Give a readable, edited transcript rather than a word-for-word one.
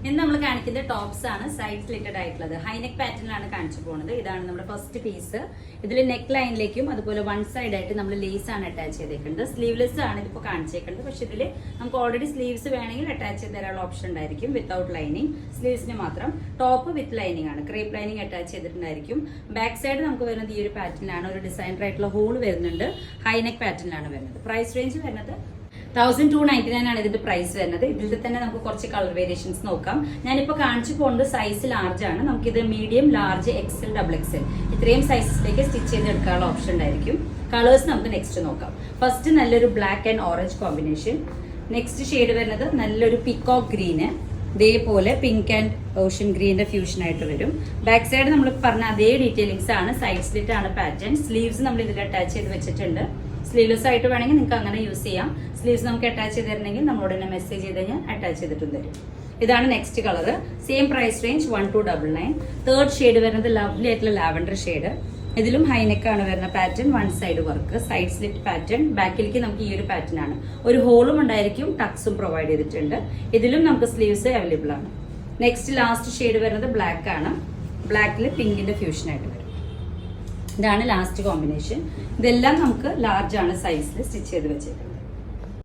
ഇന്ന് നമ്മൾ കാണിക്കുന്ന ടോപ്സ് ആണ് സൈഡ് സ്ലിറ്റഡ് ആയിട്ടുള്ളത്. ഹൈനെക്ക് പാറ്റേണിലാണ് കാണിച്ചു പോകുന്നത്. ഇതാണ് നമ്മുടെ ഫസ്റ്റ് പീസ്. ഇതിൽ നെക്ക് ലൈനിലേക്കും അതുപോലെ വൺ സൈഡ് ആയിട്ട് നമ്മൾ ലേസ് ആണ് അറ്റാച്ച് ചെയ്തേക്കുന്നത്. സ്ലീവ്ലെസ് ആണ് ഇതിപ്പോൾ കാണിച്ചേക്കുന്നത്. പക്ഷെ ഇതിൽ നമുക്ക് ഓൾറെഡി സ്ലീവ്സ് വേണമെങ്കിൽ അറ്റാച്ച് ചെയ്ത് തരാനുള്ള ഓപ്ഷൻ ഉണ്ടായിരിക്കും. വിത്തൗട്ട് ലൈനിങ്, സ്ലീവ്സിന് മാത്രം. ടോപ്പ് വിത്ത് ലൈനിങ് ആണ്, ക്രേപ്പ് ലൈനിങ് അറ്റാച്ച് ചെയ്തിട്ടുണ്ടായിരിക്കും. ബാക്ക് സൈഡ് നമുക്ക് വരുന്നത് ഈ ഒരു പാറ്റേണിലാണ്. ഒരു ഡിസൈനർ ആയിട്ടുള്ള ഹോൾ വരുന്നുണ്ട്. ഹൈനെക്ക് പാറ്റേണിലാണ് വരുന്നത്. പ്രൈസ് റേഞ്ച് വരുന്നത് 1299 ആണ് ഇതിന്റെ പ്രൈസ് വരുന്നത്. ഇതിൽ തന്നെ നമുക്ക് കുറച്ച് കളർ വേരിയേഷൻസ് നോക്കാം. ഞാനിപ്പോൾ കാണിച്ചു പോകുന്നത് സൈസ് ലാർജ് ആണ്. നമുക്കിത് medium, large, XL, double XL ഇത്രയും സൈസസിലേക്ക് സ്റ്റിച്ച് ചെയ്തെടുക്കാനുള്ള ഓപ്ഷൻ ഉണ്ടായിരിക്കും. കളേഴ്സ് നമുക്ക് നെക്സ്റ്റ് നോക്കാം. ഫസ്റ്റ് നല്ലൊരു black and orange combination. Next shade വരുന്നത് നല്ലൊരു പിക്കോക്ക് ഗ്രീന്. ഇതേപോലെ പിങ്ക് ആൻഡ് ഓഷ്യൻ ഗ്രീനിന്റെ ഫ്യൂഷൻ ആയിട്ട് വരും. ബാക്ക് സൈഡ് നമ്മൾ പറഞ്ഞ അതേ ഡീറ്റെയിലിംഗ്സ് ആണ്. സൈഡ് സ്ലിറ്റ് ആണ് പാറ്റേൺ. സ്ലീവ്സ് നമ്മൾ ഇതിൽ അറ്റാച്ച് ചെയ്ത് വെച്ചിട്ടുണ്ട്. സ്ലീവ്ലെസ് ആയിട്ട് വേണമെങ്കിൽ നിങ്ങൾക്ക് അങ്ങനെ യൂസ് ചെയ്യാം. സ്ലീവ്സ് നമുക്ക് അറ്റാച്ച് ചെയ്ത് തരണമെങ്കിൽ നമ്മളോട് തന്നെ മെസ്സേജ് ചെയ്ത് കഴിഞ്ഞാൽ അറ്റാച്ച് ചെയ്തിട്ടും തരും. ഇതാണ് next colour. Same price range 1299. Third shade വരുന്നത് ലവ്ലി ആയിട്ടുള്ള ലാവൻഡർ ഷെയ്ഡ്. ഇതിലും ഹൈനെക്ക് ആണ് വരുന്ന pattern. One side work, side slit pattern. ബാക്കിലേക്ക് നമുക്ക് ഈ ഒരു പാറ്റേൺ ആണ്. ഒരു ഹോളും ഉണ്ടായിരിക്കും, ടക്സും പ്രൊവൈഡ് ചെയ്തിട്ടുണ്ട്. ഇതിലും നമുക്ക് സ്ലീവ്സ് അവൈലബിൾ ആണ്. നെക്സ്റ്റ് ലാസ്റ്റ് ഷെയ്ഡ് വരുന്നത് ബ്ലാക്ക് ആണ്. ബ്ലാക്കിൽ പിങ്കിന്റെ ഫ്യൂഷൻ ആയിട്ട് വരും. ഇതാണ് ലാസ്റ്റ് കോമ്പിനേഷൻ. ഇതെല്ലാം നമുക്ക് ലാർജ് ആണ് സൈസിൽ സ്റ്റിച്ച് ചെയ്ത് വെച്ചേക്കുന്നത്.